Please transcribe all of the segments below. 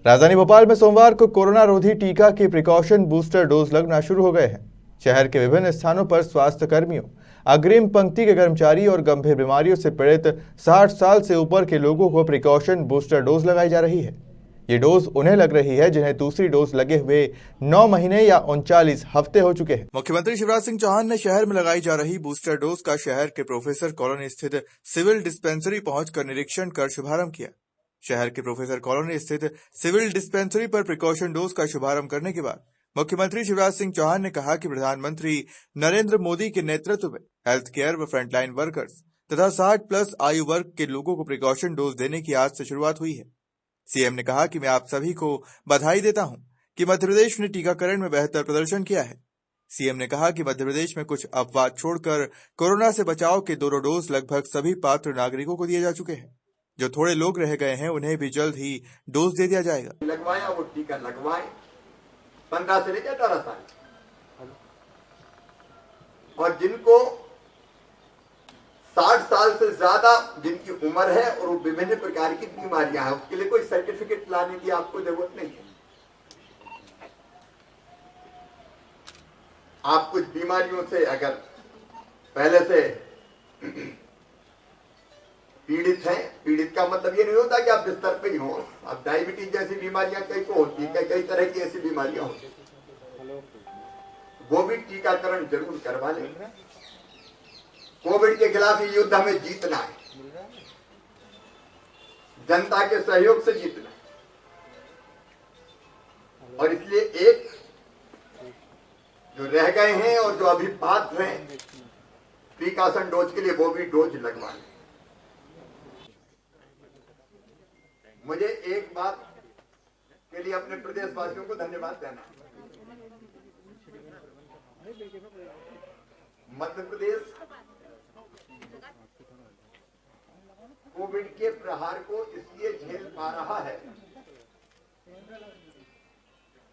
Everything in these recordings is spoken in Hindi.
राजधानी भोपाल में सोमवार को कोरोना रोधी टीका के प्रिकॉशन बूस्टर डोज लगना शुरू हो गए हैं। शहर के विभिन्न स्थानों पर स्वास्थ्य कर्मियों, अग्रिम पंक्ति के कर्मचारी और गंभीर बीमारियों से पीड़ित 60 साल से ऊपर के लोगों को प्रिकॉशन बूस्टर डोज लगाई जा रही है। ये डोज उन्हें लग रही है जिन्हें दूसरी डोज लगे हुए 9 महीने या 39 हफ्ते हो चुके हैं। मुख्यमंत्री शिवराज सिंह चौहान ने शहर में लगाई जा रही बूस्टर डोज का शहर के प्रोफेसर कॉलोनी स्थित सिविल डिस्पेंसरी पहुंचकर निरीक्षण कर शुभारंभ किया। शहर के प्रोफेसर कॉलोनी स्थित सिविल डिस्पेंसरी पर प्रिकॉशन डोज का शुभारंभ करने के बाद मुख्यमंत्री शिवराज सिंह चौहान ने कहा कि प्रधानमंत्री नरेंद्र मोदी के नेतृत्व में हेल्थ केयर व फ्रंटलाइन वर्कर्स तथा 60+ आयु वर्ग के लोगों को प्रिकॉशन डोज देने की आज से शुरुआत हुई है। सीएम ने कहा कि मैं आप सभी को बधाई देता हूं कि मध्य प्रदेश ने टीकाकरण में बेहतर प्रदर्शन किया है। सीएम ने कहा कि मध्य प्रदेश में कुछ अपवाद छोड़कर कोरोना से बचाव के दोनों डोज लगभग सभी पात्र नागरिकों को दिए जा चुके हैं। जो थोड़े लोग रह गए हैं उन्हें भी जल्द ही डोज दे दिया जाएगा। लगवाया वो टीका लगवाए 15 से लेकर 18 साल और जिनको 60 साल से ज्यादा जिनकी उम्र है और वो विभिन्न प्रकार की बीमारियां हैं, उसके लिए कोई सर्टिफिकेट लाने की आपको जरूरत नहीं है। आप कुछ बीमारियों से अगर पहले से पीड़ित हैं, पीड़ित का मतलब ये नहीं होता कि आप बिस्तर पे ही हो। अब डायबिटीज जैसी बीमारियां कई को होती है, कई तरह की ऐसी बीमारियां होती हैं, वो भी टीकाकरण जरूर करवा लें। कोविड के खिलाफ ये युद्ध हमें जीतना है, जनता के सहयोग से जीतना है और इसलिए एक जो रह गए हैं और जो अभी पात्र हैं प्रिकॉशन डोज के लिए, वो भी डोज लगवा लें। मुझे एक बात के लिए अपने प्रदेशवासियों को धन्यवाद देना है। मध्य प्रदेश कोविड के प्रहार को इसलिए झेल पा रहा है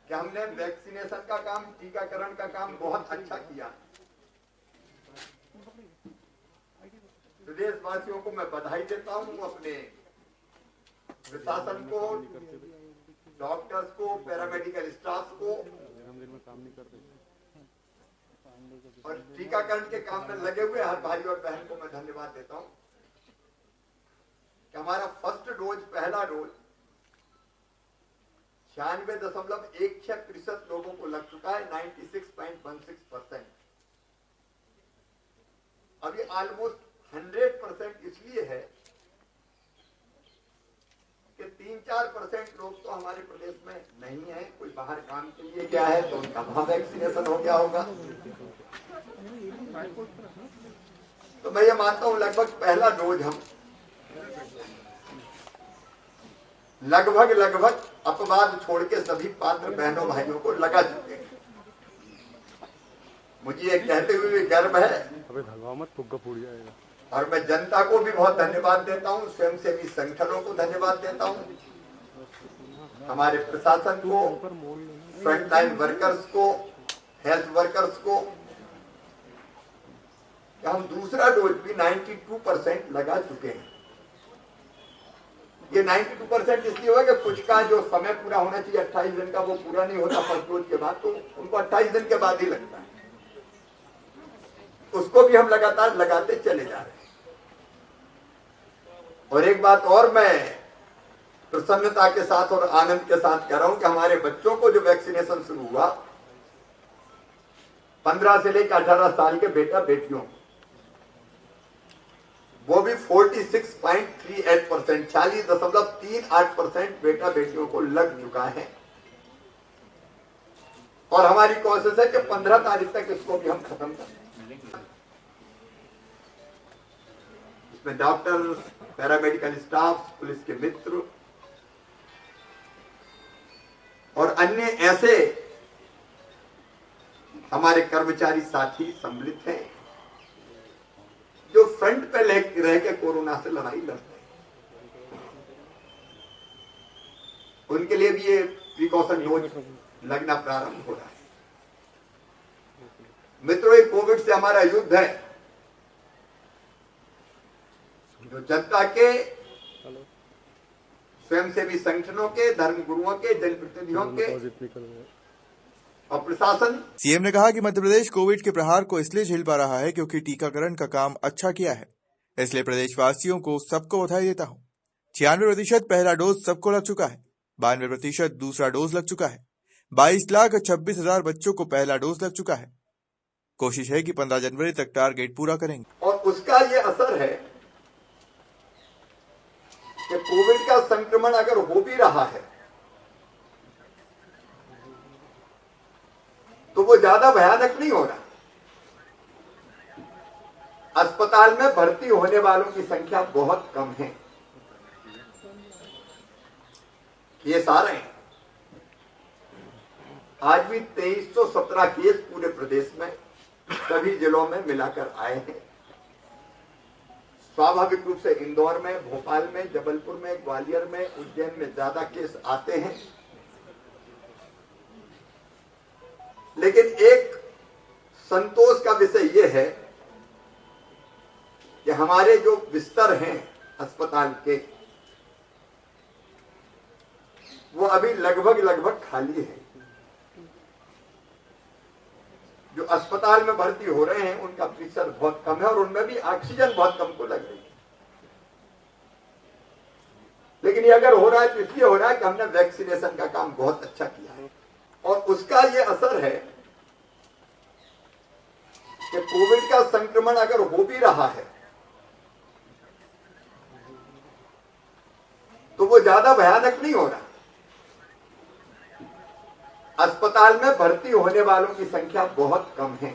कि हमने वैक्सीनेशन का काम, टीकाकरण का काम बहुत अच्छा किया। प्रदेशवासियों को मैं बधाई देता हूं, अपने प्रशासन को, डॉक्टर्स को, पैरामेडिकल स्टाफ को और टीकाकरण के काम में लगे हुए हर भाई और बहन को मैं धन्यवाद देता हूं कि हमारा फर्स्ट डोज, पहला डोज 96.16% लोगों को लग चुका है, 96.16%। अभी ऑलमोस्ट 100% इसलिए है कि 3-4% लोग तो हमारे प्रदेश में नहीं है, कोई बाहर काम के लिए क्या है तो उनका वहां वैक्सीनेशन हो गया होगा। तो मैं ये मानता हूं लगभग पहला डोज हम लगभग अपवाद छोड़ के सभी पात्र बहनों भाइयों को लगा चुके हैं। मुझे ये कहते हुए गर्व है और मैं जनता को भी बहुत धन्यवाद देता हूं, स्वयंसेवी संगठनों को धन्यवाद देता हूं, हमारे प्रशासन को, फ्रंटलाइन वर्कर्स को, हेल्थ वर्कर्स को, कि हम दूसरा डोज भी 92% लगा चुके हैं। ये 92% इसलिए हुआ कि कुछ का जो समय पूरा होना चाहिए 28 दिन का, वो पूरा नहीं होता फर्स्ट डोज के बाद, तो उनको 28 दिन के बाद ही लगता है। उसको भी हम लगातार लगाते चले जा रहे हैं। और एक बात और मैं प्रसन्नता के साथ और आनंद के साथ कह रहा हूं कि हमारे बच्चों को जो वैक्सीनेशन शुरू हुआ 15 से लेकर 18 साल के बेटा बेटियों, वो भी 46.38%, 40.38% बेटा बेटियों को लग चुका है। और हमारी कोशिश है कि 15 तारीख तक इसको भी हम खत्म कर दें। इसमें डॉक्टर, पैरामेडिकल स्टाफ, पुलिस के मित्र और अन्य ऐसे हमारे कर्मचारी साथी सम्मिलित हैं जो फ्रंट पे रह के कोरोना से लड़ाई लड़ते हैं। उनके लिए भी ये प्रिकॉशन डोज लगना प्रारंभ हो रहा है। मित्रों, ये कोविड से हमारा युद्ध है जो जनता के स्वयंसेवी संगठनों के, धर्म गुरुओं के, जनप्रतिनिधियों के और प्रशासन। सीएम ने कहा कि मध्य प्रदेश कोविड के प्रहार को इसलिए झेल पा रहा है क्योंकि टीकाकरण का काम अच्छा किया है, इसलिए प्रदेशवासियों को सबको बधाई देता हूँ। 96% पहला डोज सबको लग चुका है, 92% दूसरा डोज लग चुका है, 22,26,000 बच्चों को पहला डोज लग चुका है। कोशिश है कि 15 जनवरी तक टारगेट पूरा करेंगे। और उसका ये असर है कि कोविड का संक्रमण अगर हो भी रहा है तो वो ज्यादा भयानक नहीं हो रहा। अस्पताल में भर्ती होने वालों की संख्या बहुत कम है। ये सारे आज भी 2317 केस पूरे प्रदेश में सभी जिलों में मिलाकर आए हैं। स्वाभाविक रूप से इंदौर में, भोपाल में, जबलपुर में, ग्वालियर में, उज्जैन में ज्यादा केस आते हैं, लेकिन एक संतोष का विषय यह है कि हमारे जो बिस्तर हैं अस्पताल के, वो अभी लगभग खाली है। जो अस्पताल में भर्ती हो रहे हैं उनका प्रतिशत बहुत कम है और उनमें भी ऑक्सीजन बहुत कम को लग रही है। लेकिन ये अगर हो रहा है तो इसलिए हो रहा है कि हमने वैक्सीनेशन का काम बहुत अच्छा किया है और उसका ये असर है कि कोविड का संक्रमण अगर हो भी रहा है तो वो ज्यादा भयानक नहीं हो रहा। अस्पताल में भर्ती होने वालों की संख्या बहुत कम है।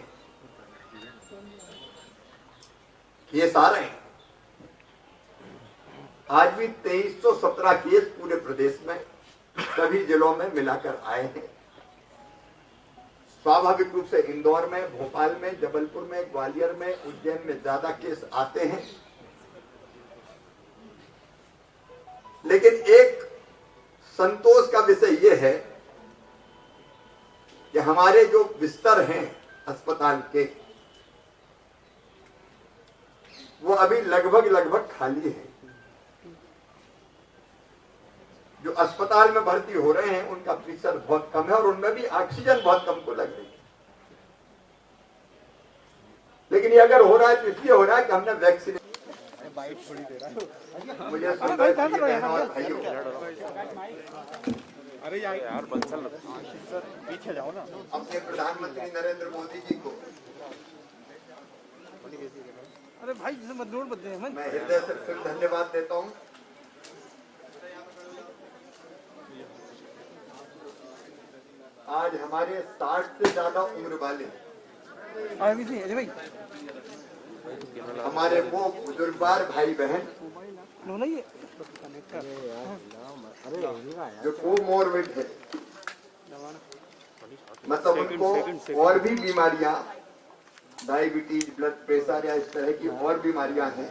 ये सारे आज भी 2317 केस पूरे प्रदेश में सभी जिलों में मिलाकर आए हैं। स्वाभाविक रूप से इंदौर में, भोपाल में, जबलपुर में, ग्वालियर में, उज्जैन में ज्यादा केस आते हैं, लेकिन एक संतोष का विषय यह है कि हमारे जो बिस्तर हैं अस्पताल के, वो अभी लगभग खाली है। जो अस्पताल में भर्ती हो रहे हैं उनका प्रतिशत बहुत कम है और उनमें भी ऑक्सीजन बहुत कम को लग रही है। लेकिन ये अगर हो रहा है तो इसलिए हो रहा है कि हमने वैक्सीन मुझे अरे यार बंसल पीछे जाओ ना। अपने प्रधानमंत्री नरेंद्र मोदी जी को अरे भाई मैं हृदय से फिर धन्यवाद देता हूँ। आज हमारे 60 से ज्यादा उम्र वाले हमारे वो बुजुर्गवार भाई बहन जो कोमोर्बिड है, मतलब उनको और भी बीमारियां, डायबिटीज, ब्लड प्रेशर या इस तरह की और बीमारियां हैं,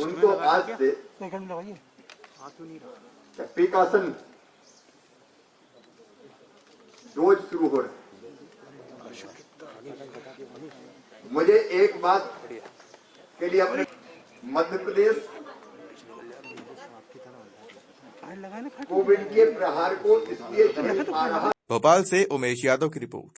उनको आज से प्रिकॉशन डोज शुरू हो रहा है। मुझे एक बात के लिए अपने मध्य प्रदेश कोविड के प्रहार को इसलिए झेल पा रहा। भोपाल से उमेश यादव की रिपोर्ट।